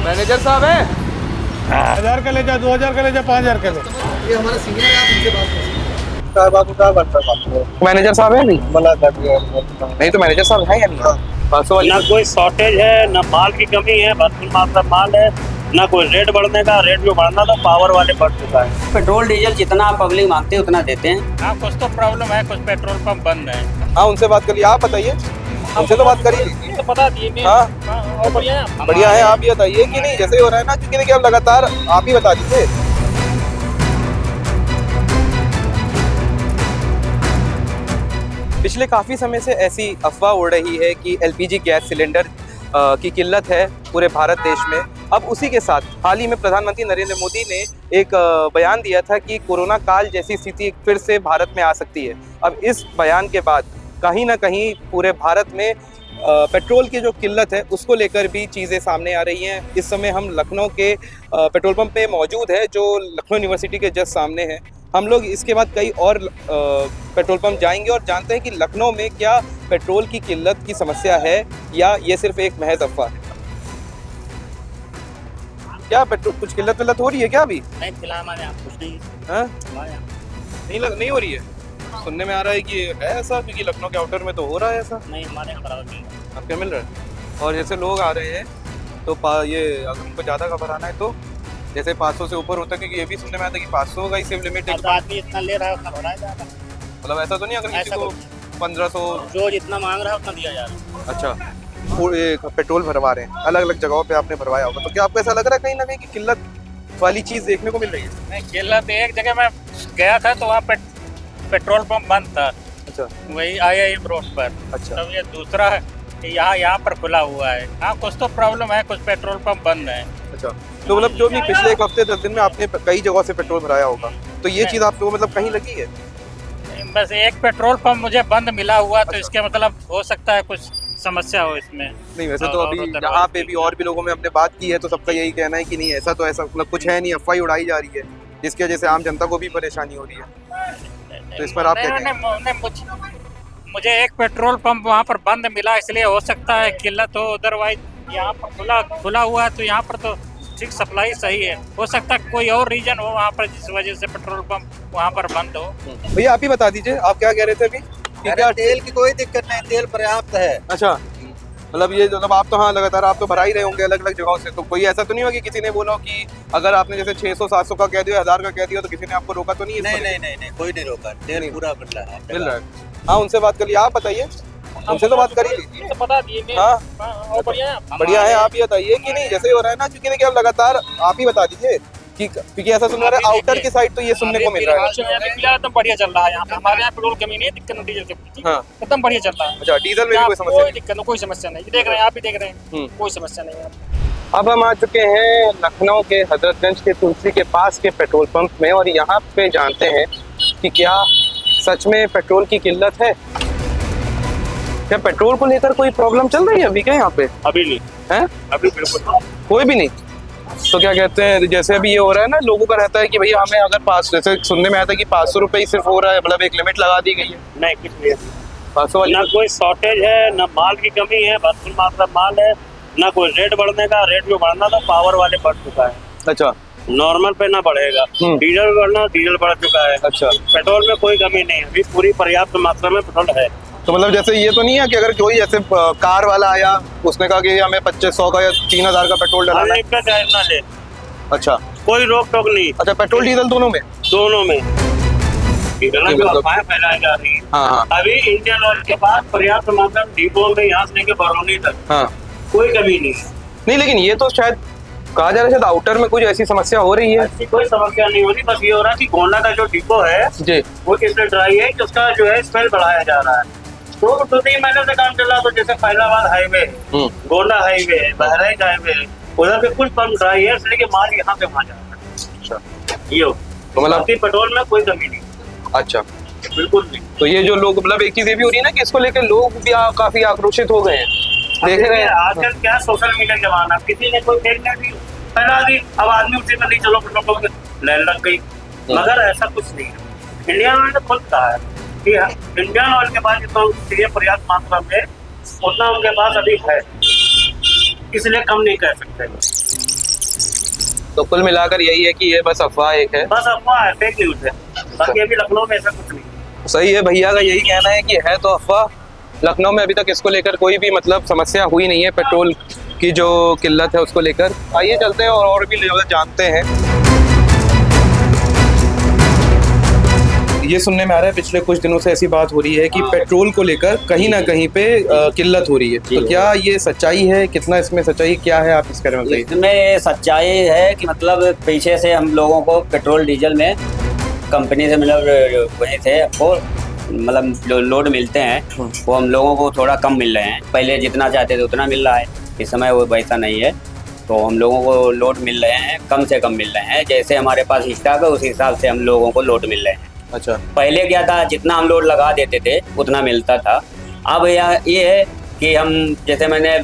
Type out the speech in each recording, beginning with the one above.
Manager साहब है। 1000 का ले जा, 2000 का ले जा, 5000 का ले। ये हमारा सीनियर है, आप इनसे बात कर सकते मैनेजर साहब है नहीं? हैं। नहीं तो मैनेजर साहब है या नहीं? 500 वाली ना कोई शॉर्टेज है, ना माल की कमी है, भरपूर मात्रा माल है, ना कोई रेट बढ़ने का। रेट जो बढ़ना था पावर वाले बढ़ चुका है। पेट्रोल डीजल जितना पब्लिक मांगते हैं उतना देते हैं। हाँ, कुछ तो प्रॉब्लम है, कुछ पेट्रोल पंप बंद है। हाँ, उनसे बात करिए। आप बताइए, उनसे तो बात करिए। तो बता दिए। हाँ, और बढ़िया बढ़िया है। आप ये बताइए कि नहीं, जैसे ही हो रहा है ना, क्योंकि देखिए अब लगातार आप ही बता दीजिए। पिछले काफ़ी समय से ऐसी अफवाह उड़ रही है कि एलपीजी गैस सिलेंडर की किल्लत है पूरे भारत देश में। अब उसी के साथ हाल ही में प्रधानमंत्री नरेंद्र मोदी ने एक बयान दिया था कि कोरोना काल जैसी स्थिति फिर से भारत में आ सकती है। अब इस बयान के बाद कहीं ना कहीं पूरे भारत में पेट्रोल की जो किल्लत है उसको लेकर भी चीज़ें सामने आ रही हैं। इस समय हम लखनऊ के पेट्रोल पंप पे मौजूद है जो लखनऊ यूनिवर्सिटी के जस्ट सामने है। हम लोग इसके बाद कई और पेट्रोल पंप जाएंगे और जानते हैं कि लखनऊ में क्या पेट्रोल की किल्लत की समस्या है या ये सिर्फ एक महज अफवाह है। क्या पेट्रोल कुछ किल्लत विल्लत हो रही है क्या अभी? नहीं, फिलहाल हमारे यहाँ कुछ नहीं हाँ? है। नहीं हो रही है। सुनने में आ रहा है कि है ऐसा, क्योंकि लखनऊ के आउटर में तो हो रहा है ऐसा। नहीं, हमारे यहाँ बराबर नहीं है। आपके मिल रहा है। और जैसे लोग आ रहे हैं तो ये अगर उनको ज़्यादा का भराना है तो जैसे 500 से ऊपर होता है, क्योंकि ये भी सुनने में आता है कि 500 का ही सिर्फ लिमिट है। अब आदमी इतना ले रहा है उतना भराया जा रहा है। मतलब ऐसा तो नहीं अगर किसी ऐसा को कुछ 1500। जो जितना मांग रहा है उतना दिया जा रहा है। अच्छा, वो एक पेट्रोल भरवा रहे हैं, अलग अलग जगहों पे आपने भरवाया होगा, तो क्या आपको ऐसा लग रहा है कहीं ना कहीं कि किल्लत वाली चीज़ देखने को मिल रही है? नहीं, किल्लत एक जगह मैं गया था तो वहाँ पेट्रोल पंप बंद था। अच्छा वही IIM रोड पर। अच्छा। तब ये दूसरा है यहाँ पर खुला हुआ है। हाँ, कुछ तो प्रॉब्लम है, कुछ पेट्रोल पंप बंद है। अच्छा, तो मतलब जो भी पिछले एक हफ्ते 10 दिन में आपने कई जगहों से पेट्रोल भराया होगा, तो ये चीज़ आपको मतलब कहीं लगी है? बस एक पेट्रोल पंप मुझे बंद मिला हुआ, तो इसके मतलब हो सकता है कुछ समस्या हो इसमें। नहीं, वैसे तो अभी यहाँ पे भी और भी लोगों में हमने बात की है तो सबका यही कहना है कि नहीं, ऐसा तो ऐसा मतलब कुछ है नहीं, अफवाह उड़ाई जा रही है जिसकी वजह से आम जनता को भी परेशानी हो रही है। तो इस पर आप क्या कहेंगे? मुझे एक पेट्रोल पंप वहाँ पर बंद मिला, इसलिए हो सकता है किल्लत हो। अदरवाइज यहाँ पर खुला हुआ है तो यहाँ पर तो ठीक सप्लाई सही है। हो सकता है कोई और रीजन हो वहाँ पर जिस वजह से पेट्रोल पंप वहाँ पर बंद हो। भैया आप ही बता दीजिए, आप क्या कह रहे थे अभी? कि क्या तेल की कोई दिक्कत नहीं, तेल पर्याप्त है। अच्छा, मतलब ये मतलब आप तो हाँ लगातार आप तो भरा ही रहे होंगे अलग अलग जगहों से, तो कोई ऐसा तो नहीं होगा कि किसी ने बोला कि अगर आपने जैसे 600-700 का कह दिया, 1000 का कह दिया, तो किसी ने आपको रोका तो नहीं है? नहीं, कोई नहीं रोका, तेल पूरा मिल रहा है। मिल रहा है। हाँ, उनसे बात कर लिया। आप बताइए, उनसे तो बात कर ही लीजिए। बता दिए। हाँ, और बढ़िया है। आप ये बताइए कि नहीं, जैसे ही हो रहा है ना, क्योंकि देखिए अब लगातार आप ही बता दीजिए कि क्योंकि ऐसा सुन रहा है आउटर की साइड तो ये सुनने को मिल रहा है। एकदम बढ़िया चल रहा है यहाँ पे। हमारे यहाँ पेट्रोल कमी नहीं है, दिक्कत डीजल की। हाँ, एकदम बढ़िया चल रहा है। अच्छा, डीजल में भी कोई समस्या कोई नहीं? दिक्कत, कोई समस्या नहीं। देख रहे हैं, आप भी देख रहे हैं, कोई समस्या नहीं है। अब हम आ चुके हैं लखनऊ के हजरतगंज के तुलसी के पास के पेट्रोल पंप में और यहाँ पे जानते हैं कि क्या सच में पेट्रोल की किल्लत है। क्या पेट्रोल को लेकर कोई प्रॉब्लम चल रही है अभी क्या यहाँ पे? अभी नहीं है, अभी बिल्कुल कोई भी नहीं। तो क्या कहते हैं, जैसे अभी ये हो रहा है ना, लोगों का रहता है कि भैया हमें अगर 500, जैसे सुनने में आता है कि 500 रुपये ही सिर्फ हो रहा है, मतलब एक लिमिट लगा दी गई है। नहीं, कुछ नहीं। 500 वाली ना कोई शॉर्टेज है, ना माल की कमी है, भरपूर मात्रा माल है, ना कोई रेट बढ़ने का। रेट जो बढ़ना था पावर वाले बढ़ चुका है। अच्छा, नॉर्मल पे ना बढ़ेगा। डीजल बढ़ना, डीजल बढ़ चुका है। अच्छा, पेट्रोल में कोई कमी नहीं है, अभी पूरी पर्याप्त मात्रा में पेट्रोल है। तो मतलब जैसे ये तो नहीं है कि अगर कोई जैसे कार वाला आया, उसने कहा कि हमें 2500 का या 3000 का पेट्रोल डालना है, का चाहे ना ले, अच्छा, कोई रोक टोक नहीं। अच्छा, पेट्रोल डीजल दोनों में? दोनों में। जो अफवाहें फैलाई जा रही है, हाँ, अभी इंडियन ऑयल के पास पर्याप्त मात्रा में डिपो में यहाँ से लेके बरौनी तक हाँ, कोई कमी नहीं। नहीं, लेकिन ये तो शायद कहा जा रहा है शायद आउटर में कुछ ऐसी समस्या हो रही है। ऐसी कोई समस्या नहीं हो रही, बस ये हो रहा है कि गोंडा का जो डिपो है जी, वो इसलिए ड्राई है कि उसका जो है स्मेल बढ़ाया जा रहा है। तो 2-3 महीने से काम चल रहा। तो जैसे Faizabad highway, Gonda highway, Bahraich highway, उधर पे कुछ पंप ड्राई है, इसलिए कि माल यहाँ से वहाँ जा रहा है। अच्छा, ये हो तो मतलब पेट्रोल में कोई कमी नहीं। अच्छा, बिल्कुल नहीं। तो ये जो लोग मतलब एक चीज ये भी हो रही है ना कि इसको लेकर लोग भी काफी आक्रोशित हो गए हैं, देख रहे हैं आजकल क्या सोशल मीडिया जमाना, किसी ने कोई फेक न्यूज फैला दी, अब आदमी उसी में नहीं चलो पेट्रोल पंप लाइन लग गई। मगर ऐसा कुछ नहीं है। इंडियन ऑयल ने खुद कहा है कि इंडियन ऑयल के पास जितना पर्याप्त मात्रा में उतना उनके पास अभी है, इसलिए कम नहीं कह सकते। तो कुल मिलाकर यही है कि ये बस अफवाह एक है। बस अफवाह है, फेक न्यूज है। बाकी अभी लखनऊ में ऐसा कुछ नहीं। सही है, भैया का यही कहना है कि है तो अफवाह। लखनऊ में अभी तक इसको लेकर कोई भी मतलब समस्या हुई नहीं है, पेट्रोल की जो किल्लत है उसको लेकर। आइए चलते हैं और भी ज़्यादा जानते हैं। ये सुनने में आ रहा है पिछले कुछ दिनों से ऐसी बात हो रही है कि पेट्रोल को लेकर कहीं ना कहीं पे किल्लत हो रही है, तो क्या ये सच्चाई है? कितना इसमें सच्चाई क्या है, आप इसके बारे में बताइए। इसमें सच्चाई है कि मतलब पीछे से हम लोगों को पेट्रोल डीजल में कंपनी से मतलब वहीं से आपको मतलब जो लोड मिलते हैं वो हम लोगों को थोड़ा कम मिल रहे हैं। पहले जितना चाहते थे उतना मिल रहा है, इस समय वो वैसा नहीं है। तो हम लोगों को लोड मिल रहे हैं, कम से कम मिल रहे हैं। जैसे हमारे पास स्टॉक है उस हिसाब से हम लोगों को लोड मिल रहे हैं। अच्छा, पहले क्या था, जितना हम लोड लगा देते थे उतना मिलता था। अब ये है कि हम जैसे मैंने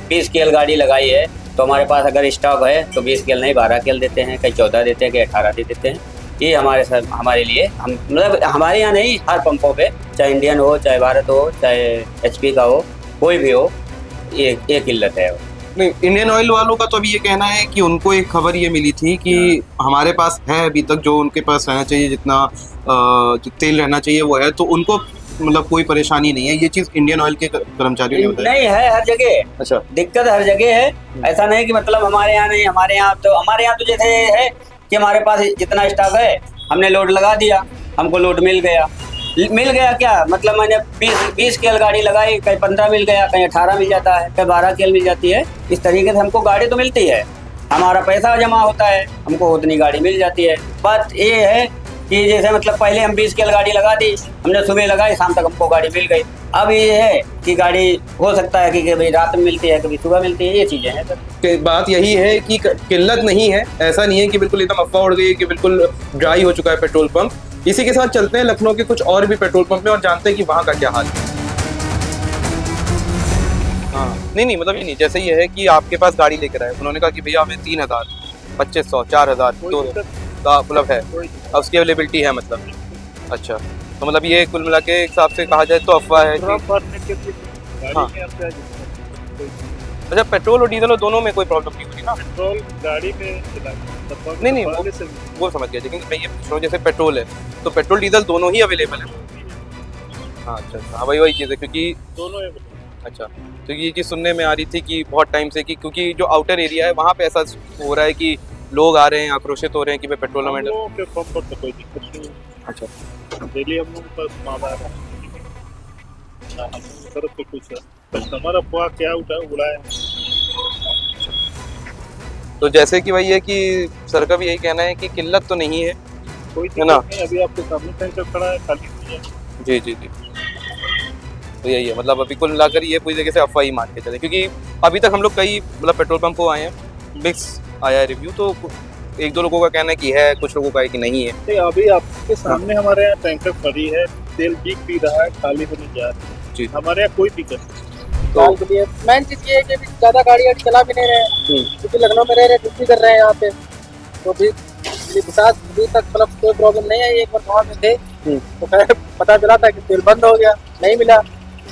20 केल गाड़ी लगाई है तो हमारे पास अगर स्टॉक है तो 20 केल नहीं 12 केल देते हैं, कहीं 14 देते हैं, कहीं 18 दे देते हैं। ये हमारे लिए हम मतलब हमारे यहाँ नहीं, हर पंपों पे, चाहे इंडियन हो, चाहे भारत हो, चाहे HP का हो, कोई भी हो, ये किल्लत है। नहीं, इंडियन ऑयल वालों का तो अभी ये कहना है कि उनको एक खबर ये मिली थी कि हमारे पास है अभी तक जो उनके पास रहना चाहिए, जितना तेल रहना चाहिए वो है, तो उनको मतलब कोई परेशानी नहीं है। ये चीज़ इंडियन ऑयल के कर्मचारियों ने बताया। नहीं है, हर जगह। अच्छा, दिक्कत हर जगह है। ऐसा नहीं कि मतलब हमारे यहाँ नहीं, हमारे यहाँ तो जैसे है कि हमारे पास जितना स्टॉक है हमने लोड लगा दिया, हमको लोड मिल गया क्या मतलब मैंने 20 केल गाड़ी लगाई, कहीं 15 मिल गया, कहीं 18 मिल जाता है, कहीं 12 केल मिल जाती है। इस तरीके से हमको गाड़ी तो मिलती है, हमारा पैसा जमा होता है, हमको उतनी गाड़ी मिल जाती है। बात ये है कि जैसे मतलब पहले हम 20 केल गाड़ी लगा दी, हमने सुबह लगाई, शाम तक हमको गाड़ी मिल गई। अब ये है कि गाड़ी हो सकता है कि कभी रात में मिलती है, कभी सुबह मिलती है, ये चीज़ें हैं सर। बात यही है कि किल्लत नहीं है, ऐसा नहीं है कि बिल्कुल एकदम अफवाह उड़ गई है कि बिल्कुल ड्राई हो चुका है पेट्रोल पंप। इसी के साथ चलते हैं लखनऊ के कुछ और भी पेट्रोल पंप में और जानते हैं कि वहाँ का क्या हाल है। हाँ, नहीं मतलब ये नहीं, जैसे ये है कि आपके पास गाड़ी लेकर आए, उन्होंने कहा कि भैया हमें 3000, 2500, 4000 तो मतलब है, अब उसकी अवेलेबिलिटी है मतलब। अच्छा, तो मतलब ये कुल मिला के एक हिसाब से कहा जाए तो अफवाह है कि हाँ। अच्छा, पेट्रोल और डीजल और दोनों में कोई प्रॉब्लम नहीं होगी ना? पेट्रोल गाड़ी में नहीं वो समझ गया, लेकिन मैं ये पूछ रहा हूँ जैसे पेट्रोल है तो पेट्रोल डीजल दोनों ही अवेलेबल है। हाँ अच्छा, हाँ वही चीज़ है, क्योंकि दोनों है। अच्छा, तो ये चीज़ सुनने में आ रही थी कि बहुत टाइम से कि क्योंकि जो आउटर एरिया है वहाँ पे ऐसा हो रहा है कि लोग आ रहे हैं, आक्रोशित हो रहे हैं कि भाई पेट्रोल हम में। लोगों के पंप पर तो कोई दिक्कत नहीं है। अच्छा, डेली हम लोग का माल आ रहा है, हम लोग की तरफ से कुछ है, कस्टमर अफवाह क्या उड़ाए। तो जैसे कि भाई ये कि सर का भी यही कहना है कि किल्लत तो नहीं है, कोई है ना? दिक्कत नहीं, अभी आपके सामने टैंकर खड़ा है, खाली नहीं है। जी। तो यही है, मतलब अभी कुल मिलाकर ये पूरी तरीके से अफवाह ही मान के चले, क्योंकि अभी तक हम लोग कई मतलब पेट्रोल पंप को आए हैं, मिक्स आया है रिव्यू, तो 1-2 लोगों का कहना है कि है, कुछ लोगों का है कि नहीं है। नहीं, अभी आपके सामने हमारे यहाँ टैंकर खड़ी है, तेल बिक भी रहा है, खाली होने जा रहा है। जी। हमारे यहाँ कोई दिक्कत नहीं। तो मेन चीज ये है कि ज्यादा गाड़ी चला भी नहीं रहे, क्योंकि लखनऊ में रह रहे, ड्यूटी कर रहे हैं यहाँ पे, तो भी अभी तक मतलब कोई प्रॉब्लम नहीं आई। एक बार गाँव में थे तो खैर पता चला था कि तेल बंद हो गया, नहीं मिला।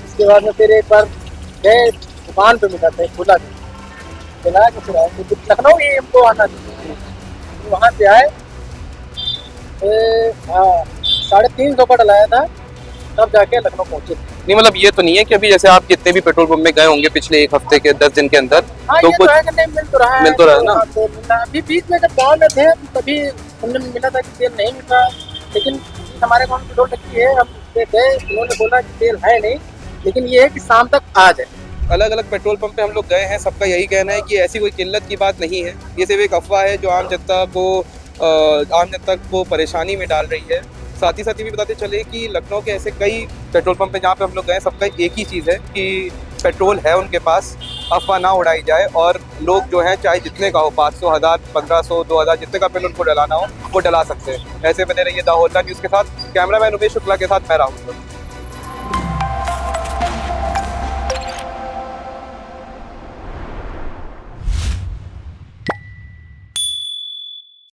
इसके बाद में फिर एक बार गए दुकान पे, मिला था खुला चला के फिर आए, क्योंकि लखनऊ ही हमको आना चाहिए। वहाँ से आए, हाँ 350 का डलाया था, तब जाके लखनऊ पहुँचे। नहीं मतलब ये तो नहीं है कि अभी जैसे आप जितने भी पेट्रोल पंप में गए होंगे पिछले एक हफ्ते के 10 दिन के अंदर, हाँ, तो ये कुछ तो है कि नहीं मिल तो रहा है, ना? तो मिला। अभी बीच में जब गाँव में थे तभी हमने मिला था कि तेल नहीं मिल रहा, लेकिन हमारे गाँव में पेट्रोल टंकी है, हम गए, उन्होंने बोला कि तेल है नहीं, लेकिन ये है कि शाम तक आ जाए। अलग अलग पेट्रोल पंप पे हम लोग गए हैं, सबका यही कहना है कि ऐसी कोई किल्लत की बात नहीं है, ये सिर्फ एक अफवाह है जो आम जनता को परेशानी में डाल रही है। साथ ही ये भी बताते चले कि लखनऊ के ऐसे कई पेट्रोल पंप हैं जहाँ पे हम लोग गए, सबका एक ही चीज़ है कि पेट्रोल है उनके पास, अफवाह ना उड़ाई जाए, और लोग जो हैं चाहे जितने का हो, 500, 1000, 1500, 2000, जितने का पेट्रोल उनको डलाना हो वो डला सकते हैं। ऐसे बने रहिए द होलका न्यूज़ के साथ, कैमरामैन उमेश शुक्ला के साथ मैं राहुल।